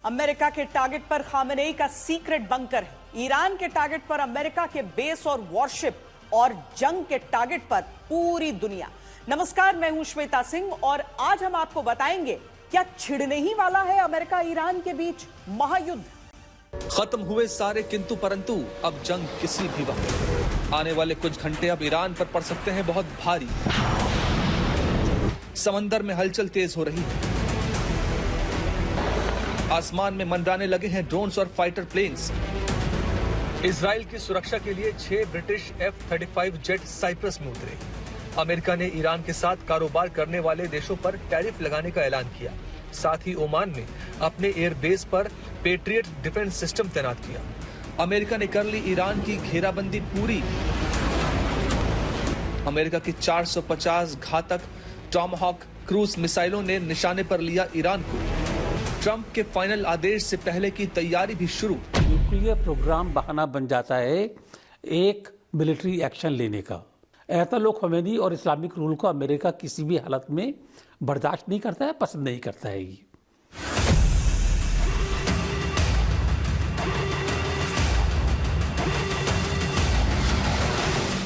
America के target पर Khamenei का सीक्रेट बंकर है। ईरान के टारगेट पर अमेरिका के बेस और वॉरशिप और जंग के टारगेट पर पूरी दुनिया। नमस्कार, मैं हूं श्वेता सिंह और आज हम आपको बताएंगे क्या छिड़ने ही वाला है अमेरिका ईरान के बीच महायुद्ध। खत्म हुए सारे किंतु परंतु, अब जंग किसी भी वक्त। आने वाले कुछ घंटे अब ईरान पर पड़ सकते हैं बहुत भारी। समंदर में हलचल तेज हो रही है। आसमान में मंडराने लगे हैं ड्रोन्स और फाइटर प्लेन्स। इजराइल की सुरक्षा के लिए 6 ब्रिटिश F-35 जेट साइप्रस में उतरे। अमेरिका ने ईरान के साथ कारोबार करने वाले देशों पर टैरिफ लगाने का ऐलान किया। साथ ही ओमान में अपने एयरबेस पर पेट्रियट डिफेंस सिस्टम तैनात किया। अमेरिका ने कर ली ईरान की घेराबंदी पूरी। अमेरिका की 450 घातक टॉमहॉक क्रूज मिसाइलों ने निशाने पर लिया ईरान को। ट्रंप के फाइनल आदेश से पहले की तैयारी भी शुरू। न्यूक्लियर प्रोग्राम बहाना बन जाता है एक मिलिट्री एक्शन लेने का। अयतुल्लाह ख़ोमेनी और इस्लामिक रूल को अमेरिका किसी भी हालत में बर्दाश्त नहीं करता है, पसंद नहीं करता है। ये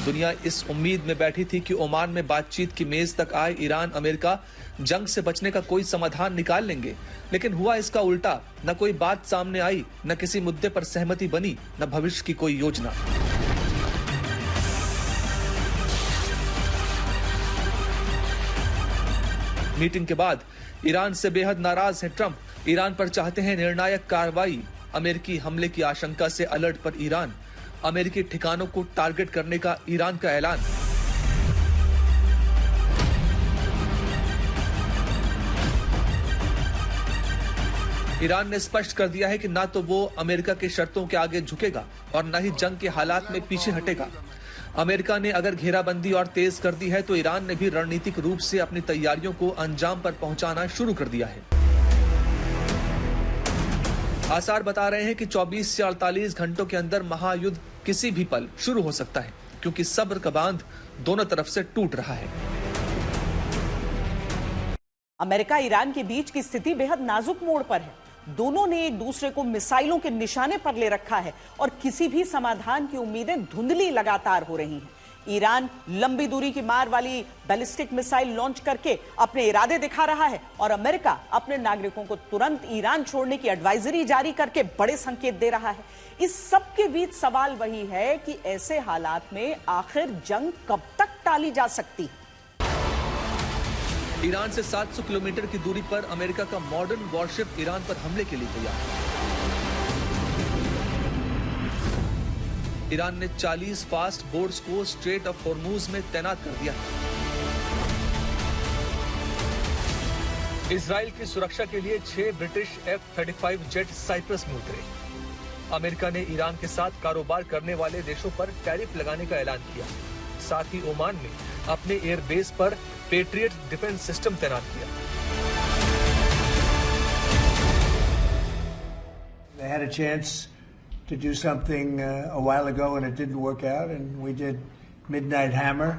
दुनिया इस उम्मीद में बैठी थी कि ओमान में बातचीत की मेज तक आए ईरान अमेरिका जंग से बचने का कोई समाधान निकाल लेंगे, लेकिन हुआ इसका उल्टा। न कोई बात सामने आई, न किसी मुद्दे पर सहमति बनी, न भविष्य की कोई योजना। मीटिंग के बाद ईरान से बेहद नाराज है ट्रंप। ईरान पर चाहते हैं निर्णायक कार्रवाई। अमेरिकी हमले की आशंका से अलर्ट पर ईरान। अमेरिकी ठिकानों को टारगेट करने का ईरान का ऐलान। ईरान ने स्पष्ट कर दिया है कि ना तो वो अमेरिका की शर्तों के आगे झुकेगा और न ही जंग के हालात में पीछे हटेगा। अमेरिका ने अगर घेराबंदी और तेज कर दी है तो ईरान ने भी रणनीतिक रूप से अपनी तैयारियों को अंजाम पर पहुंचाना शुरू कर दिया है। आसार बता रहे हैं कि 24 से 48 घंटों के अंदर महायुद्ध किसी भी पल शुरू हो सकता है, क्योंकि सब्र का बांध दोनों तरफ से टूट रहा है। अमेरिका ईरान के बीच की स्थिति बेहद नाजुक मोड़ पर है। दोनों ने एक दूसरे को मिसाइलों के निशाने पर ले रखा है और किसी भी समाधान की उम्मीदें धुंधली लगातार हो रही हैं। ईरान लंबी दूरी की मार वाली बैलिस्टिक मिसाइल लॉन्च करके अपने इरादे दिखा रहा है और अमेरिका अपने नागरिकों को तुरंत ईरान छोड़ने की एडवाइजरी जारी करके बड़े संकेत दे रहा है। इस सब के बीच सवाल वही है कि ऐसे हालात में आखिर जंग कब तक टाली जा सकती है। ईरान से 700 किलोमीटर की दूरी पर अमेरिका का मॉडर्न वॉरशिप ईरान पर हमले के लिए तैयार है। ईरान ने 40 फास्ट बोट्स को स्ट्रेट ऑफ हॉर्मुज में तैनात कर दिया है। इजराइल की सुरक्षा के लिए 6 ब्रिटिश F-35 जेट साइप्रस में उतरे। अमेरिका ने ईरान के साथ कारोबार करने वाले देशों पर टैरिफ लगाने का ऐलान किया। साथ ही ओमान में अपने एयरबेस पर पेट्रियट डिफेंस सिस्टम तैनात किया। They had a chance to do something a while ago and it didn't work out, and we did Midnight Hammer.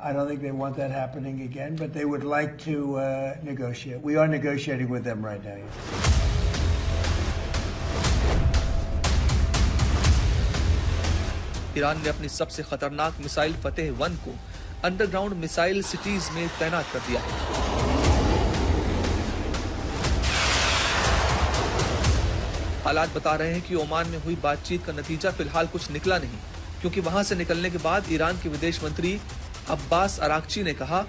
I don't think they want that happening again, but they would like to negotiate. We are negotiating with them right now. Iran ने अपनी सबसे खतरनाक missile फतेह 1 को underground missile cities में तैनात कर दिया है। हालात बता रहे हैं कि ओमान में हुई बातचीत का नतीजा फिलहाल कुछ निकला नहीं, क्योंकि वहां से निकलने के बाद ईरान के विदेश मंत्री अब्बास अराक्ची ने कहा,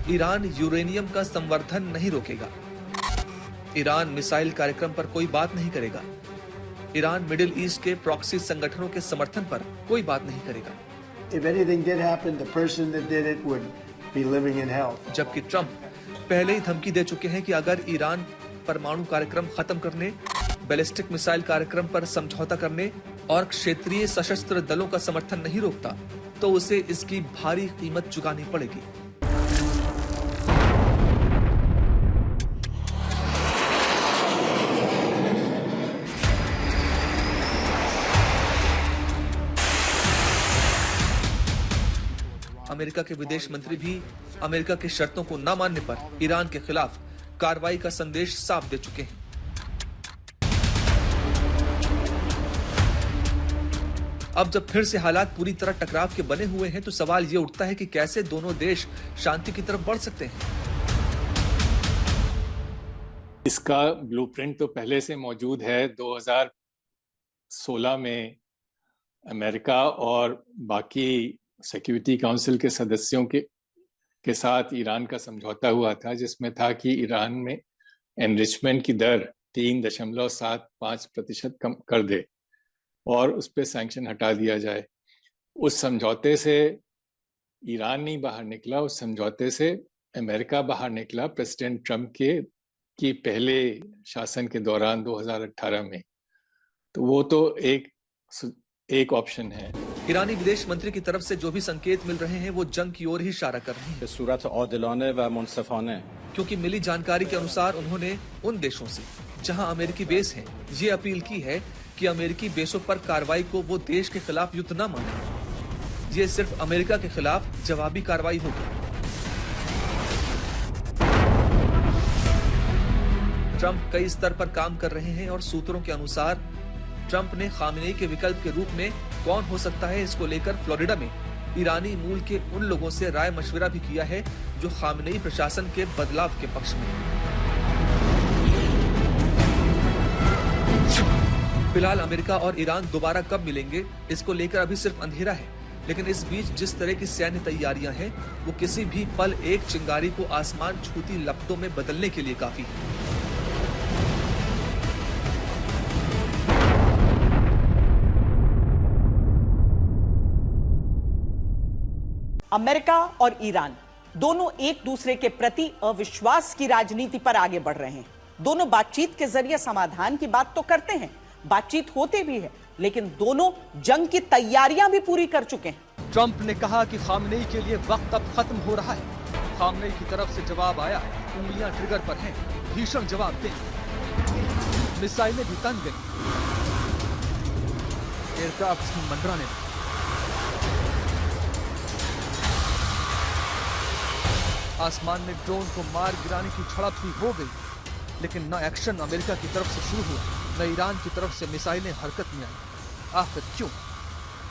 ईरान यूरेनियम का संवर्धन नहीं रोकेगा। ईरान मिसाइल कार्यक्रम पर कोई बात नहीं करेगा। ईरान मिडिल ईस्ट के प्रॉक्सी संगठनों के समर्थन पर कोई बात नहीं करेगा। If anything did happen, the person that did it would be living in hell. जबकि ट्रंप पहले ही धमकी दे चुके हैं कि अगर ईरान परमाणु कार्यक्रम खत्म करने, बैलिस्टिक मिसाइल कार्यक्रम पर समझौता करने और क्षेत्रीय सशस्त्र दलों का समर्थन नहीं रोकता, तो उसे इसकी भारी कीमत चुकानी पड़ेगी। अमेरिका के विदेश मंत्री भी अमेरिका की शर्तों को न मानने पर ईरान के खिलाफ कार्रवाई का संदेश साफ दे चुके हैं। अब जब फिर से हालात पूरी तरह टकराव के बने हुए हैं तो सवाल ये उठता है कि कैसे दोनों देश शांति की तरफ बढ़ सकते हैं। इसका ब्लूप्रिंट तो पहले से मौजूद है। 2016 में अमेरिका और बाकी सिक्योरिटी काउंसिल के सदस्यों के साथ ईरान का समझौता हुआ था, जिसमें था कि ईरान में एनरिचमेंट की दर 3.75% कम कर दे और उस पर सैंक्शन हटा दिया जाए। उस समझौते से ईरान नहीं बाहर निकला, उस समझौते से अमेरिका बाहर निकला प्रेसिडेंट ट्रंप की पहले शासन के दौरान 2018 में। तो वो तो एक ऑप्शन है। ईरानी विदेश मंत्री की तरफ से जो भी संकेत मिल रहे हैं वो जंग की ओर ही इशारा कर रहे हैं। सूरत आदिलाने व मुनसिफाने, क्योंकि मिली जानकारी के अनुसार उन्होंने उन देशों से जहां अमेरिकी बेस हैं ये अपील की है कि अमेरिकी बेसों पर कार्रवाई को वो देश के खिलाफ युद्ध न माने। ये सिर्फ अमेरिका के खिलाफ जवाबी कार्रवाई होगी। ट्रंप कई स्तर पर काम कर रहे हैं और सूत्रों के अनुसार ट्रंप ने खामेनेई के विकल्प के रूप में कौन हो सकता है इसको लेकर फ्लोरिडा में ईरानी मूल के उन लोगों से राय मशविरा भी किया है जो खामेनेई प्रशासन के बदलाव के पक्ष में। फिलहाल अमेरिका और ईरान दोबारा कब मिलेंगे इसको लेकर अभी सिर्फ अंधेरा है, लेकिन इस बीच जिस तरह की सैन्य तैयारियां हैं वो किसी भी पल एक चिंगारी को आसमान छूती लपटों में बदलने के लिए काफी है। अमेरिका और ईरान दोनों एक दूसरे के प्रति अविश्वास की राजनीति पर आगे बढ़ रहे हैं। दोनों बातचीत के जरिए समाधान की बात तो करते हैं, बातचीत होती भी है, लेकिन दोनों जंग की तैयारियां भी पूरी कर चुके हैं। ट्रंप ने कहा कि खामेनेई के लिए वक्त अब खत्म हो रहा है। खामेनेई की तरफ से जवाब आया, उंगलियां ट्रिगर पर हैं, भीषण जवाब दें। मिसाइलें भी तन गई, एयरक्राफ्ट भी मंडराने लगे। आसमान में ड्रोन को मार गिराने की झड़प भी हो गई, लेकिन न एक्शन अमेरिका की तरफ से शुरू हुआ, न ईरान की तरफ से मिसाइलें हरकत में आई। आखिर क्यों?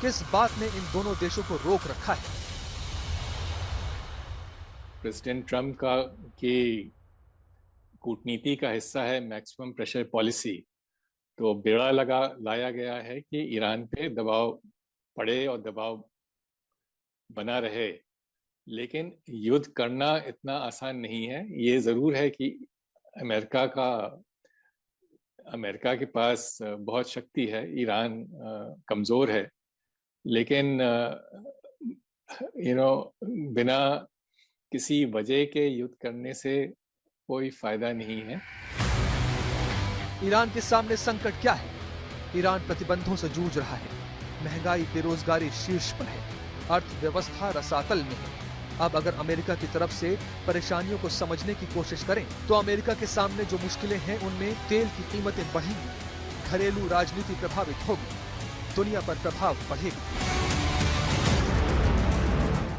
किस बात ने इन दोनों देशों को रोक रखा है? प्रेसिडेंट ट्रंप की कूटनीति का हिस्सा है मैक्सिमम प्रेशर पॉलिसी। तो बेड़ा लाया गया है कि ईरान पे दबाव पड़े और दबाव बना रहे, लेकिन युद्ध करना इतना आसान नहीं है। ये जरूर है कि अमेरिका के पास बहुत शक्ति है, ईरान कमजोर है, लेकिन बिना किसी वजह के युद्ध करने से कोई फायदा नहीं है। ईरान के सामने संकट क्या है? ईरान प्रतिबंधों से जूझ रहा है, महंगाई बेरोजगारी शीर्ष पर है, अर्थव्यवस्था रसातल में है। अब अगर अमेरिका की तरफ से परेशानियों को समझने की कोशिश करें तो अमेरिका के सामने जो मुश्किलें हैं उनमें तेल की कीमतें बढ़ेंगी, घरेलू राजनीति प्रभावित होगी, दुनिया पर प्रभाव बढ़ेगा।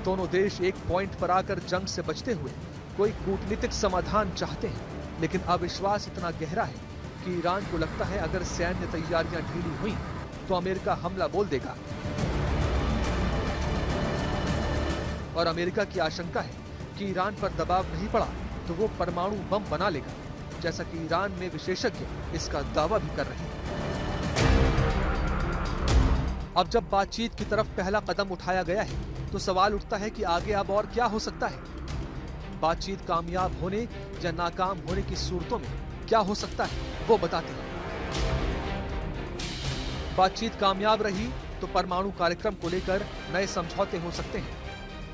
दोनों देश एक पॉइंट पर आकर जंग से बचते हुए कोई कूटनीतिक समाधान चाहते हैं, लेकिन अविश्वास इतना गहरा है कि ईरान को लगता है अगर सैन्य तैयारियां ढीली हुई तो अमेरिका हमला बोल देगा। और अमेरिका की आशंका है कि ईरान पर दबाव नहीं पड़ा तो वो परमाणु बम बना लेगा, जैसा कि ईरान में विशेषज्ञ इसका दावा भी कर रहे हैं। अब जब बातचीत की तरफ पहला कदम उठाया गया है तो सवाल उठता है कि आगे अब और क्या हो सकता है। बातचीत कामयाब होने या नाकाम होने की सूरतों में क्या हो सकता है वो बताते हैं। बातचीत कामयाब रही तो परमाणु कार्यक्रम को लेकर नए समझौते हो सकते हैं।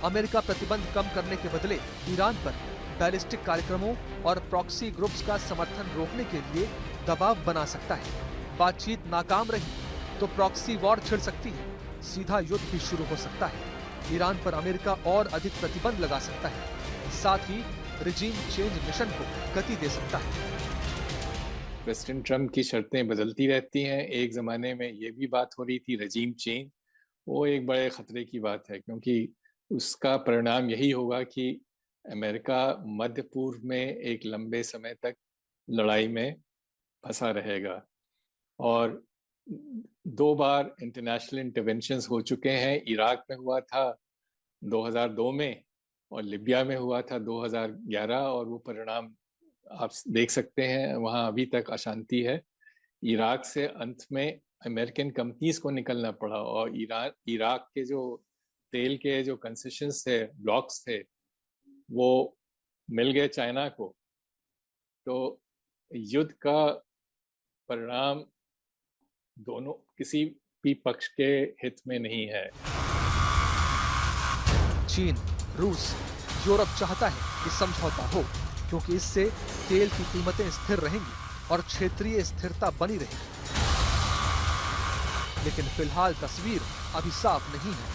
अमेरिका प्रतिबंध कम करने के बदले ईरान पर बैलिस्टिक कार्यक्रमों और प्रॉक्सी ग्रुप्स का समर्थन रोकने के लिए दबाव बना सकता है। बातचीत नाकाम रही तो प्रॉक्सी वॉर छिड़ सकती है, सीधा युद्ध भी शुरू हो सकता है। ईरान पर अमेरिका और अधिक प्रतिबंध लगा सकता है, साथ ही रिजीम चेंज मिशन को गति दे सकता है। प्रेसिडेंट ट्रंप की शर्तें बदलती रहती हैं। एक जमाने में ये भी बात हो रही थी रिजीम चेंज, वो एक बड़े खतरे की बात है, क्योंकि उसका परिणाम यही होगा कि अमेरिका मध्य पूर्व में एक लंबे समय तक लड़ाई में फंसा रहेगा और 2 बार इंटरनेशनल इंटरवेंशंस हो चुके हैं। इराक में हुआ था 2002 में और लिबिया में हुआ था 2011, और वो परिणाम आप देख सकते हैं, वहाँ अभी तक अशांति है। इराक से अंत में अमेरिकन कंपनीज को निकलना पड़ा, और इराक के जो तेल के जो कंसेशंस थे, ब्लॉक्स थे, वो मिल गए चाइना को। तो युद्ध का परिणाम दोनों किसी भी पक्ष के हित में नहीं है। चीन, रूस, यूरोप चाहता है कि समझौता हो, क्योंकि इससे तेल की कीमतें स्थिर रहेंगी और क्षेत्रीय स्थिरता बनी रहेगी। लेकिन फिलहाल तस्वीर अभी साफ नहीं है।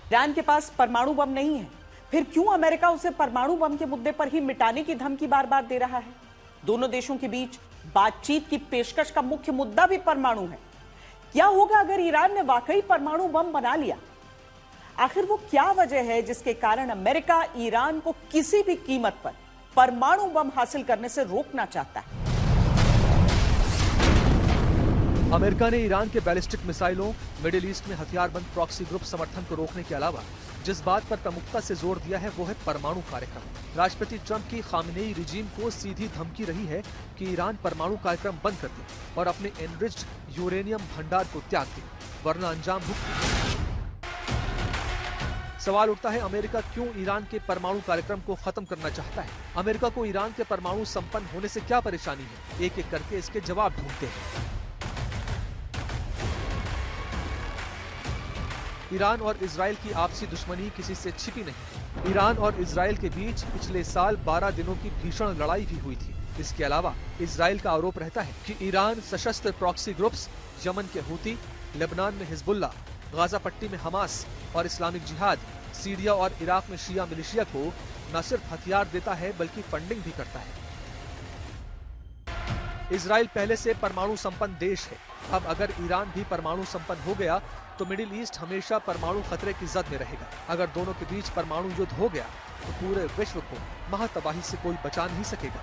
ईरान के पास परमाणु बम नहीं है, फिर क्यों अमेरिका उसे परमाणु बम के मुद्दे पर ही मिटाने की धमकी बार बार दे रहा है? दोनों देशों के बीच बातचीत की पेशकश का मुख्य मुद्दा भी परमाणु है। क्या होगा अगर ईरान ने वाकई परमाणु बम बना लिया? आखिर वो क्या वजह है जिसके कारण अमेरिका ईरान को किसी भी कीमत पर परमाणु बम हासिल करने से रोकना चाहता है? अमेरिका ने ईरान के बैलिस्टिक मिसाइलों, मिडिल ईस्ट में हथियारबंद प्रॉक्सी ग्रुप समर्थन को रोकने के अलावा जिस बात पर प्रमुखता से जोर दिया है वो है परमाणु कार्यक्रम। राष्ट्रपति ट्रंप की खामेनेई रिजीम को सीधी धमकी रही है कि ईरान परमाणु कार्यक्रम बंद कर दे और अपने एनरिच्ड यूरेनियम भंडार को त्याग दे, वरना अंजाम भुगते। सवाल उठता है, अमेरिका क्यों ईरान के परमाणु कार्यक्रम को खत्म करना चाहता है? अमेरिका को ईरान के परमाणु संपन्न होने से क्या परेशानी है? एक एक करके इसके जवाब ढूंढते हैं। ईरान और इजराइल की आपसी दुश्मनी किसी से छिपी नहीं। ईरान और इजराइल के बीच पिछले साल 12 दिनों की भीषण लड़ाई भी हुई थी। इसके अलावा इजराइल का आरोप रहता है कि ईरान सशस्त्र प्रॉक्सी ग्रुप्स, यमन के हूती, लेबनान में हिजबुल्ला, गाजा पट्टी में हमास और इस्लामिक जिहाद, सीरिया और इराक में शिया मिलिशिया को न सिर्फ हथियार देता है बल्कि फंडिंग भी करता है। इजराइल पहले से परमाणु संपन्न देश है। अब अगर ईरान भी परमाणु संपन्न हो गया तो मिडिल ईस्ट हमेशा परमाणु खतरे की जद में रहेगा। अगर दोनों के बीच परमाणु युद्ध हो गया तो पूरे विश्व को महातबाही से कोई बचा नहीं सकेगा।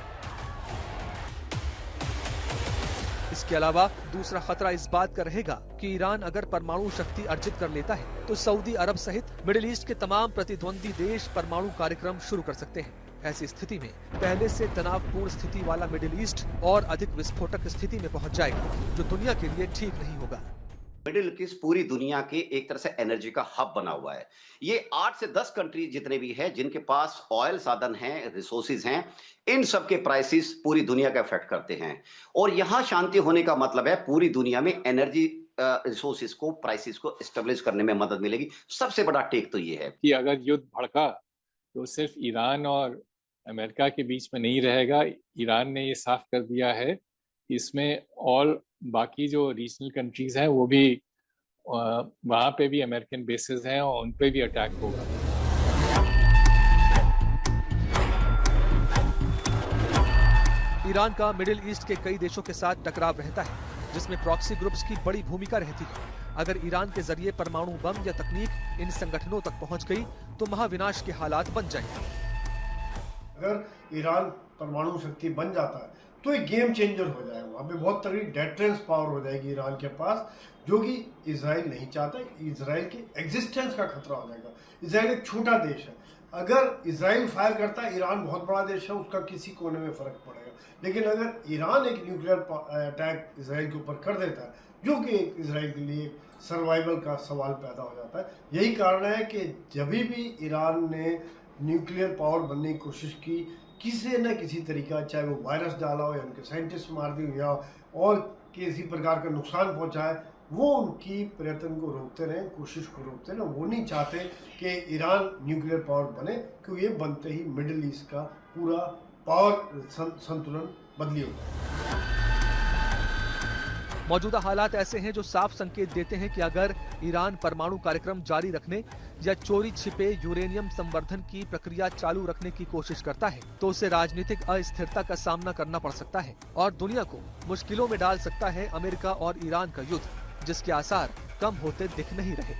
इसके अलावा दूसरा खतरा इस बात का रहेगा कि ईरान अगर परमाणु शक्ति अर्जित कर लेता है तो सऊदी अरब सहित मिडिल ईस्ट के तमाम प्रतिद्वंदी देश परमाणु कार्यक्रम शुरू कर सकते हैं। ऐसी स्थिति में पहले से तनावपूर्ण स्थिति वाला मिडिल ईस्ट और अधिक विस्फोटक स्थिति में पहुंच जाएगा, जो दुनिया के लिए ठीक नहीं होगा। मिडिल ईस्ट पूरी दुनिया के एक तरह से एनर्जी का हब बना हुआ है। ये 8 से 10 कंट्री जितने भी हैं जिनके पास ऑयल साधन हैं, रिसोर्सेज हैं, इन सब के प्राइसेस पूरी दुनिया का इफेक्ट करते हैं। और यहाँ शांति होने का मतलब है पूरी दुनिया में एनर्जी रिसोर्सेज को, प्राइसेस को एस्टेब्लिश करने में मदद मिलेगी। सबसे बड़ा टेक तो ये है कि अगर युद्ध भड़का तो सिर्फ ईरान और अमेरिका के बीच में नहीं रहेगा। ईरान ने ये साफ कर दिया है कि इसमें और बाकी जो रीजनल कंट्रीज हैं वो भी, वहां पे भी अमेरिकन बेसेस हैं और उन पे भी अटैक होगा। ईरान का मिडिल ईस्ट के कई देशों के साथ टकराव रहता है, जिसमें प्रॉक्सी ग्रुप्स की बड़ी भूमिका रहती है। अगर ईरान के जरिए परमाणु बम या तकनीक इन संगठनों तक पहुंच गई तो महाविनाश के हालात बन जाएंगे। अगर ईरान परमाणु शक्ति बन जाता है तो एक गेम चेंजर हो जाएगा। वहाँ पे बहुत तगड़ी डेटरेंस पावर हो जाएगी ईरान के पास, जो कि इजराइल नहीं चाहता। इजराइल के एग्जिस्टेंस का खतरा हो जाएगा। इजराइल एक छोटा देश है, अगर इजराइल फायर करता है, ईरान बहुत बड़ा देश है, उसका किसी कोने में फर्क पड़ेगा। लेकिन अगर ईरान एक न्यूक्लियर अटैक इजराइल के ऊपर कर देता है, जो कि एक इजराइल के लिए सर्वाइवल का सवाल पैदा हो जाता है। यही कारण है कि जब भी ईरान ने न्यूक्लियर पावर बनने की कोशिश की, किसी न किसी तरीका, चाहे वो वायरस डाला हो या उनके साइंटिस्ट मार दिए या और किसी प्रकार का नुकसान पहुंचाए, वो उनकी प्रयत्न को रोकते रहे, कोशिश को रोकते रहे। वो नहीं चाहते कि ईरान न्यूक्लियर पावर बने, क्योंकि ये बनते ही मिडिल ईस्ट का पूरा पावर संतुलन बदली होगा। मौजूदा हालात ऐसे हैं जो साफ संकेत देते हैं कि अगर ईरान परमाणु कार्यक्रम जारी रखने या चोरी छिपे यूरेनियम संवर्धन की प्रक्रिया चालू रखने की कोशिश करता है तो उसे राजनीतिक अस्थिरता का सामना करना पड़ सकता है और दुनिया को मुश्किलों में डाल सकता है अमेरिका और ईरान का युद्ध, जिसके आसार कम होते दिख नहीं रहे।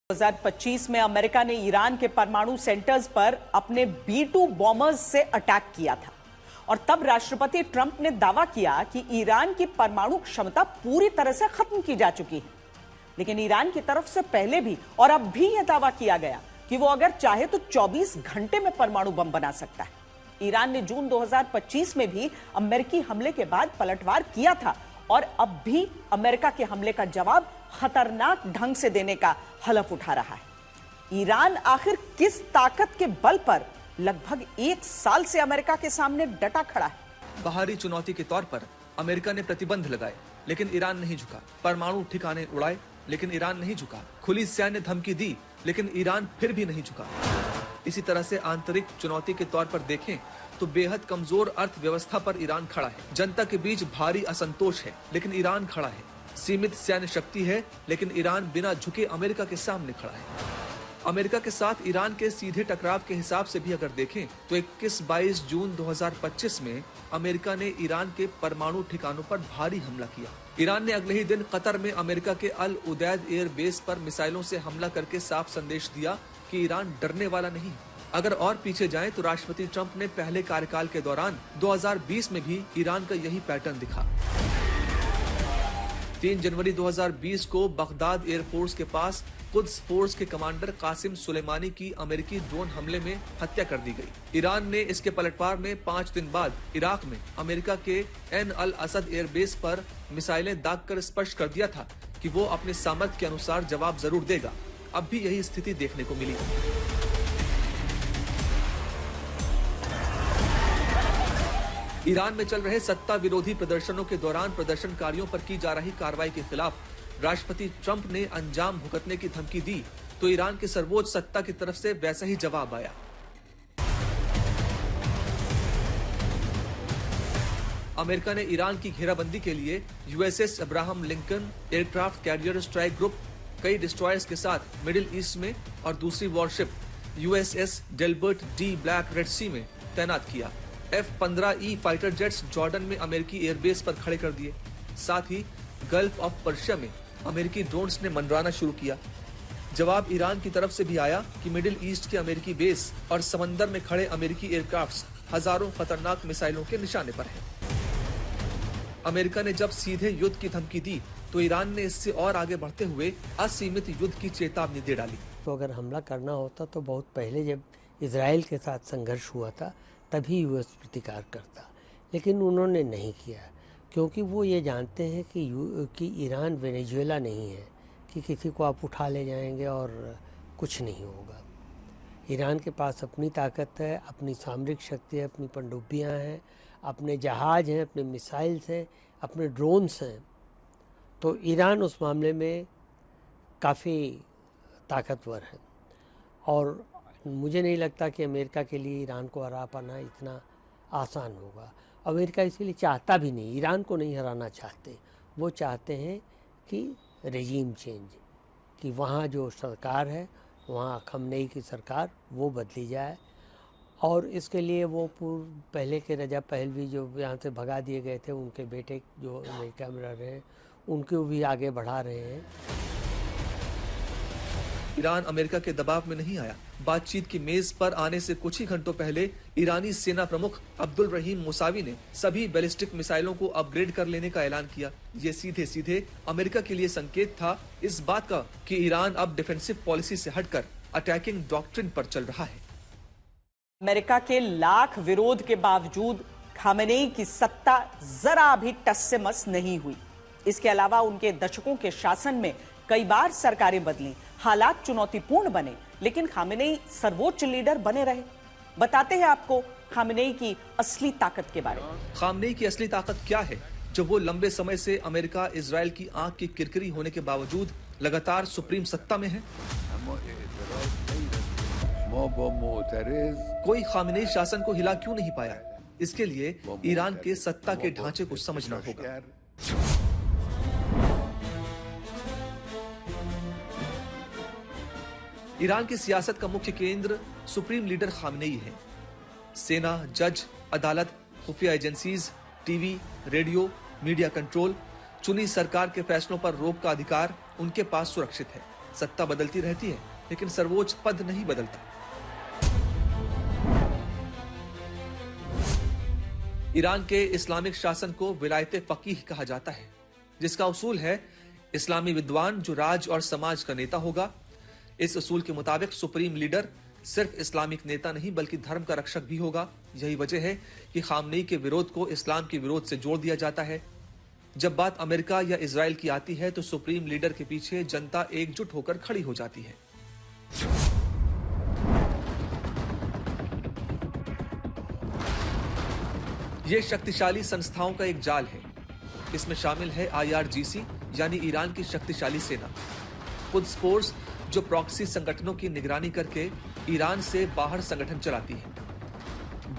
2025 में अमेरिका ने ईरान के परमाणु सेंटर्स पर अपने B-2 बॉम्बर्स से अटैक किया था और तब राष्ट्रपति ट्रंप ने दावा किया कि ईरान की परमाणु क्षमता पूरी तरह से खत्म की जा चुकी है। लेकिन ईरान की तरफ से पहले भी और अब भी यह दावा किया गया कि वो अगर चाहे तो 24 घंटे में परमाणु बम बना सकता है। ईरान ने जून 2025 में भी अमेरिकी हमले के बाद पलटवार किया था और अब भी अमेरिका के हमले का जवाब खतरनाक ढंग से देने का हलफ उठा रहा है। ईरान आखिर किस ताकत के बल पर लगभग 1 साल से अमेरिका के सामने डटा खड़ा है? बाहरी चुनौती के तौर पर अमेरिका ने प्रतिबंध लगाए, लेकिन ईरान नहीं झुका। परमाणु ठिकाने उड़ाए, लेकिन ईरान नहीं झुका। खुली सैन्य धमकी दी, लेकिन ईरान फिर भी नहीं झुका। इसी तरह से आंतरिक चुनौती के तौर पर देखें तो बेहद कमजोर अर्थव्यवस्था पर ईरान खड़ा है। जनता के बीच भारी असंतोष है, लेकिन ईरान खड़ा है। सीमित सैन्य शक्ति है, लेकिन ईरान बिना झुके अमेरिका के सामने खड़ा है। अमेरिका के साथ ईरान के सीधे टकराव के हिसाब से भी अगर देखें तो 21-22 जून 2025 में अमेरिका ने ईरान के परमाणु ठिकानों पर भारी हमला किया। ईरान ने अगले ही दिन कतर में अमेरिका के अल उदैद एयर बेस पर मिसाइलों से हमला करके साफ संदेश दिया कि ईरान डरने वाला नहीं। अगर और पीछे जाएं तो राष्ट्रपति ट्रंप ने पहले कार्यकाल के दौरान 2020 में भी ईरान का यही पैटर्न दिखा। 3 जनवरी 2020 को बगदाद एयरफोर्स के पास कुद्स फोर्स के कमांडर कासिम सुलेमानी की अमेरिकी ड्रोन हमले में हत्या कर दी गई। ईरान ने इसके पलटवार में 5 दिन बाद इराक में अमेरिका के एन अल असद एयरबेस पर मिसाइलें दागकर स्पष्ट कर दिया था कि वो अपने सामर्थ्य के अनुसार जवाब जरूर देगा। अब भी यही स्थिति देखने को मिली। ईरान में चल रहे सत्ता विरोधी प्रदर्शनों के दौरान प्रदर्शनकारियों पर की जा रही कार्रवाई के खिलाफ राष्ट्रपति ट्रंप ने अंजाम भुगतने की धमकी दी तो ईरान की सर्वोच्च सत्ता की तरफ से वैसा ही जवाब आया। अमेरिका ने ईरान की घेराबंदी के लिए USS Abraham Lincoln aircraft carrier strike group, कई डिस्ट्रॉयर्स के साथ मिडिल ईस्ट में और दूसरी warship USS Delbert D Black Red Sea में तैनात किया। F-15E फाइटर जेट्स जॉर्डन में अमेरिकी एयरबेस पर खड़े कर दिए। साथ ही गल्फ ऑफ पर्शिया में अमेरिकी ड्रोन्स ने मंडराना शुरू किया। जवाब ईरान की तरफ से भी आया कि मिडिल ईस्ट के अमेरिकी बेस और समंदर में खड़े अमेरिकी एयरक्राफ्ट्स हजारों खतरनाक मिसाइलों के निशाने पर हैं। अमेरिका ने जब सीधे युद्ध की धमकी दी तो ईरान ने इससे और आगे बढ़ते हुए असीमित युद्ध की चेतावनी दे डाली। तो अगर हमला करना होता तो बहुत पहले जब इजराइल के साथ संघर्ष हुआ था तभी यूएस प्रतिकार करता, लेकिन उन्होंने नहीं किया क्योंकि वो ये जानते हैं कि ईरान वेनेजुएला नहीं है कि किसी को आप उठा ले जाएंगे और कुछ नहीं होगा। ईरान के पास अपनी ताकत है, अपनी सामरिक शक्ति है, अपनी पनडुब्बियाँ हैं, अपने जहाज हैं, अपने मिसाइल्स हैं, अपने ड्रोन्स हैं। तो ईरान उस मामले में काफ़ी ताकतवर है और मुझे नहीं लगता कि अमेरिका के लिए ईरान को हरा पाना इतना आसान होगा। अमेरिका इसलिए चाहता भी नहीं, ईरान को नहीं हराना चाहते। वो चाहते हैं कि रेजीम चेंज, कि वहाँ जो सरकार है, वहाँ खमनेई की सरकार, वो बदली जाए। और इसके लिए वो पहले के रजा पहलवी जो यहाँ से भगा दिए गए थे, उनके बेटे जो अमेरिका में रह रहे हैं, उनको भी आगे बढ़ा रहे हैं। ईरान अमेरिका के दबाव में नहीं आया। बातचीत की मेज पर आने से कुछ ही घंटों पहले ईरानी सेना प्रमुख अब्दुल रहीम मुसावी ने सभी बैलिस्टिक मिसाइलों को अपग्रेड कर लेने का ऐलान किया। ये सीधे सीधे अमेरिका के लिए संकेत था इस बात का कि ईरान अब डिफेंसिव पॉलिसी से हटकर अटैकिंग डॉक्ट्रिन पर चल रहा है। अमेरिका के लाख विरोध के बावजूद खामेनेई की सत्ता जरा भी टस से मस नहीं हुई। इसके अलावा उनके दशकों के शासन में कई बार सरकारें बदली, हालात चुनौतीपूर्ण बने, लेकिन खामेनेई सर्वोच्च लीडर बने रहे। बताते हैं आपको खामेनेई की असली ताकत के बारे में। खामेनेई की असली ताकत क्या है जो वो लंबे समय से अमेरिका इजराइल की आंख की किरकिरी होने के बावजूद लगातार सुप्रीम सत्ता में है? कोई खामेनेई शासन को हिला क्यों नहीं पाया? इसके लिए ईरान के सत्ता के ढांचे को समझना होगा। ईरान की सियासत का मुख्य केंद्र सुप्रीम लीडर खामेनेई है। सेना, जज, अदालत, खुफिया agencies, TV, radio, media control, चुनी सरकार के फैसलों पर रोक का अधिकार उनके पास सुरक्षित है। सत्ता बदलती रहती है, लेकिन सर्वोच्च पद नहीं बदलता। ईरान के इस्लामिक शासन को विलायत फकीह कहा जाता है, जिसका उसूल है इस्लामी विद्वान जो राज और समाज का नेता होगा। इस उसूल के मुताबिक सुप्रीम लीडर सिर्फ इस्लामिक नेता नहीं बल्कि धर्म का रक्षक भी होगा। यही वजह है कि खामनेई के विरोध को इस्लाम के विरोध से जोड़ दिया जाता है। जब बात अमेरिका या इजराइल की आती है तो सुप्रीम लीडर के पीछे जनता एकजुट होकर खड़ी हो जाती है। यह शक्तिशाली संस्थाओं का एक जाल है। इसमें शामिल है IRGC यानी ईरान की शक्तिशाली सेना, कुद्स फोर्स जो प्रॉक्सी संगठनों की निगरानी करके ईरान से बाहर संगठन चलाती है,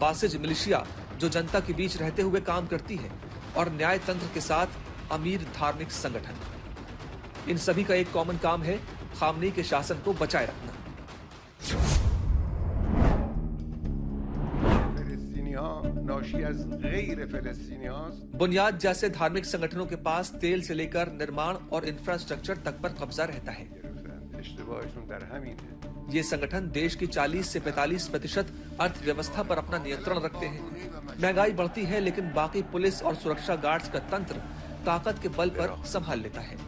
बासिज मिलिशिया जो जनता के बीच रहते हुए काम करती है, और न्याय तंत्र के साथ अमीर धार्मिक संगठन। इन सभी का एक कॉमन काम है खामनेई के शासन को बचाए रखना। बुनियाद जैसे धार्मिक संगठनों के पास तेल से लेकर निर्माण और इंफ्रास्ट्रक्चर तक पर कब्जा रहता है। ये संगठन देश की 40 से 45% अर्थव्यवस्था पर अपना नियंत्रण रखते हैं। महंगाई बढ़ती है लेकिन बाकी पुलिस और सुरक्षा गार्ड्स का तंत्र ताकत के बल पर संभाल लेता है।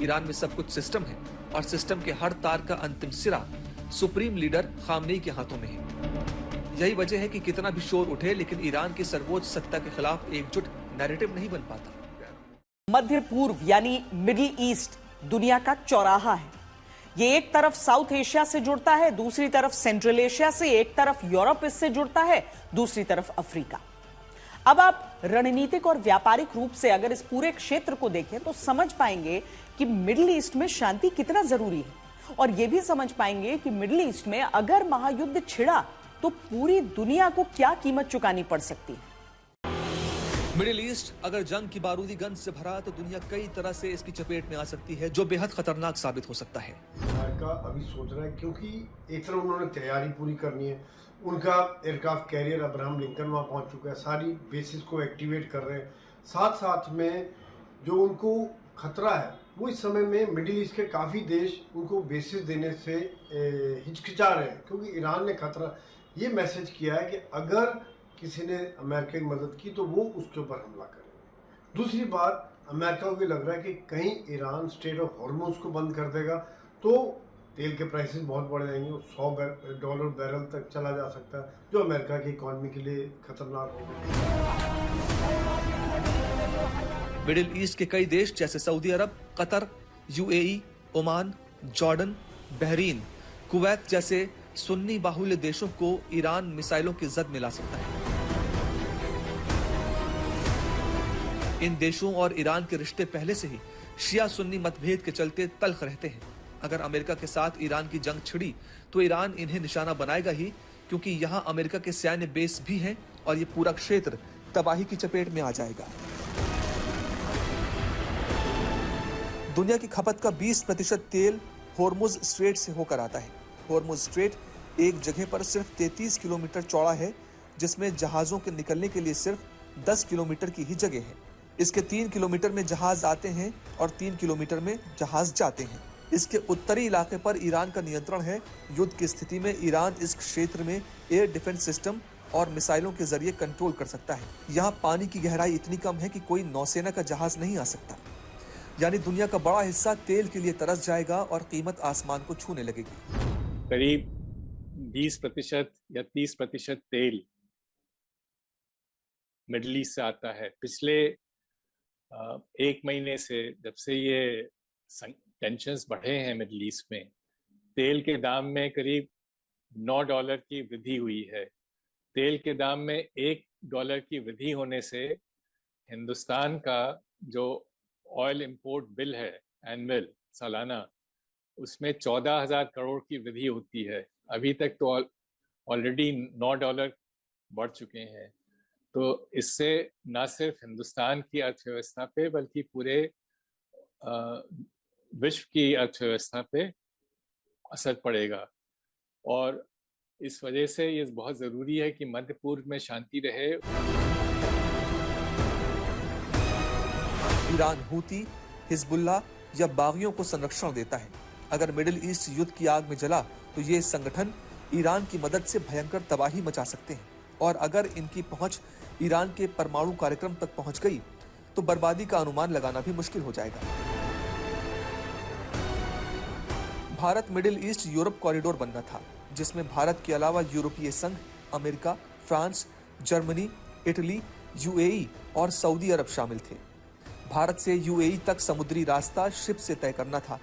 ईरान में सब कुछ सिस्टम है और सिस्टम के हर तार का अंतिम सिरा सुप्रीम लीडर खामनेई के हाथों में है। यही वजह है कि कितना भी शोर उठे लेकिन ईरान की सर्वोच्च सत्ता के खिलाफ एकजुट नैरेटिव नहीं बन पाता। मध्य पूर्व यानी मिडिल ईस्ट दुनिया का चौराहा है। ये एक तरफ साउथ एशिया से जुड़ता है, दूसरी तरफ सेंट्रल एशिया से, एक तरफ यूरोप इससे जुड़ता है, दूसरी तरफ अफ्रीका। अब आप रणनीतिक और व्यापारिक रूप से अगर इस पूरे क्षेत्र को देखें तो समझ पाएंगे कि मिडिल ईस्ट में शांति कितना जरूरी है, और यह भी समझ पाएंगे कि मिडिल ईस्ट में अगर महायुद्ध छिड़ा तो पूरी दुनिया को क्या कीमत चुकानी पड़ सकती है। मिडिल ईस्ट अगर जंग की बारूदी गन से भरा तो दुनिया कई तरह से इसकी चपेट में आ सकती है, जो बेहद खतरनाक साबित हो सकता है। अमेरिका अभी सोच रहा है, क्योंकि एक तरफ उन्होंने तैयारी पूरी करनी है, उनका एयरक्राफ्ट कैरियर अब्राहम लिंकन वहाँ पहुँच चुका है, सारी बेसिस को एक्टिवेट कर रहे हैं। साथ साथ में जो उनको खतरा है वो इस समय में मिडिल ईस्ट के काफ़ी देश उनको बेसिस देने से हिचकिचा रहे हैं, क्योंकि ईरान ने खतरा ये मैसेज किया है कि अगर किसी ने अमेरिका की मदद की तो वो उसके ऊपर हमला करेंगे। दूसरी बात, अमेरिका को भी लग रहा है कि कहीं ईरान स्ट्रेट ऑफ हॉर्मुज़ को बंद कर देगा तो तेल के प्राइसेस बहुत बढ़ जाएंगे, $100 बैरल तक चला जा सकता है, जो अमेरिका की इकॉनमी के लिए खतरनाक होगा। मिडिल ईस्ट के कई देश जैसे Saudi Arab, Qatar, UAE, Oman, Jordan, Bahrain, Kuwait जैसे सुन्नी बाहुल्य देशों को ईरान मिसाइलों की जद में ला सकता है। इन देशों और ईरान के रिश्ते पहले से ही शिया सुन्नी मतभेद के चलते तल्ख रहते हैं। अगर अमेरिका के साथ ईरान की जंग छिड़ी तो ईरान इन्हें निशाना बनाएगा ही, क्योंकि यहां अमेरिका के सैन्य बेस भी हैं और ये पूरा क्षेत्र तबाही की चपेट में आ जाएगा। दुनिया की खपत का 20% तेल होर्मुज स्ट्रेट से होकर आता है। होर्मुज स्ट्रेट एक जगह पर सिर्फ 33 किलोमीटर चौड़ा है, जिसमें जहाजों के निकलने के लिए सिर्फ 10 किलोमीटर की ही जगह है। इसके 3 किलोमीटर में जहाज आते हैं और 3 किलोमीटर में जहाज जाते हैं। इसके उत्तरी इलाके पर ईरान का नियंत्रण है। युद्ध की स्थिति में ईरान इस क्षेत्र में एयर डिफेंस सिस्टम और मिसाइलों के जरिए कंट्रोल कर सकता है। यहाँ पानी की गहराई इतनी कम है कि कोई नौसेना का जहाज नहीं आ सकता। यानी दुनिया का बड़ा हिस्सा तेल के लिए तरस जाएगा और कीमत आसमान को छूने लगेगी। करीब 20% या 30% तेल मिडिल ईस्ट से आता है। पिछले 1 महीने से जब से ये टेंशन्स बढ़े हैं मिडिल ईस्ट में, तेल के दाम में करीब $9 की वृद्धि हुई है। तेल के दाम में $1 की वृद्धि होने से हिंदुस्तान का जो ऑयल इंपोर्ट बिल है एनुअल सालाना, उसमें 14,000 करोड़ की वृद्धि होती है। अभी तक तो ऑलरेडी $9 बढ़ चुके हैं। तो इससे न सिर्फ हिंदुस्तान की अर्थव्यवस्था पे बल्कि पूरे विश्व की अर्थव्यवस्था पे असर पड़ेगा, और इस वजह से ये बहुत ज़रूरी है कि मध्य पूर्व में शांति रहे। ईरान हूती, हिजबुल्लाह या बागियों को संरक्षण देता है। अगर मिडिल ईस्ट युद्ध की आग में जला तो ये संगठन ईरान की मदद से भयंकर तबाही मचा सकते हैं और अगर इनकी पहुंच ईरान के परमाणु कार्यक्रम तक पहुंच गई तो बर्बादी का अनुमान लगाना भी मुश्किल हो जाएगा। Bharat middle east Europe corridor बनना था, जिसमें भारत के अलावा यूरोपीय संघ, America, France, Germany, Italy, UAE और सऊदी अरब शामिल थे। भारत से यूएई तक समुद्री रास्ता शिप से तय करना था।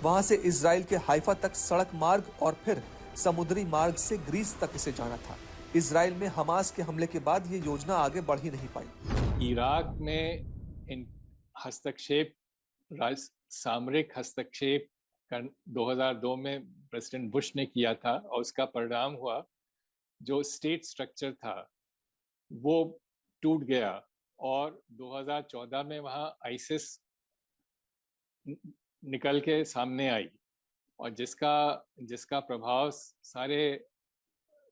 वहां से इजराइल के हाइफा तक सड़क मार्ग और फिर समुद्री मार्ग से ग्रीस तक इसे जाना था। इजराइल में हमास के हमले के बाद ये योजना आगे बढ़ ही नहीं पाई। इराक में इन हस्तक्षेप, सामरिक हस्तक्षेप 2002 में प्रेसिडेंट बुश ने किया था और उसका परिणाम हुआ जो स्टेट स्ट्रक्चर था वो टूट गया और 2014 में वहाँ आईसिस निकल के सामने आई और जिसका प्रभाव सारे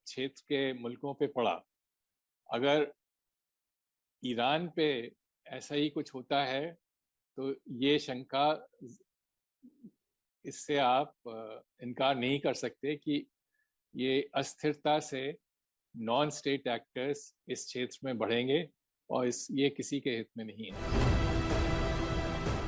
क्षेत्र के मुल्कों पे पड़ा। अगर ईरान पे ऐसा ही कुछ होता है तो ये शंका, इससे आप इनकार नहीं कर सकते कि ये अस्थिरता से नॉन स्टेट एक्टर्स इस क्षेत्र में बढ़ेंगे और ये किसी के हित में नहीं है।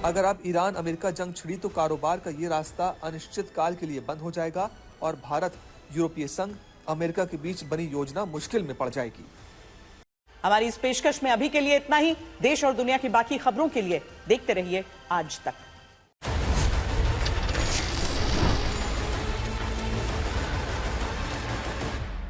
अगर अब ईरान अमेरिका जंग छिड़ी तो कारोबार का ये रास्ता अनिश्चित काल के लिए बंद हो जाएगा और भारत, यूरोपीय संघ, अमेरिका के बीच बनी योजना मुश्किल में पड़ जाएगी। हमारी इस पेशकश में अभी के लिए इतना ही। देश और दुनिया की बाकी खबरों के लिए देखते रहिए आज तक।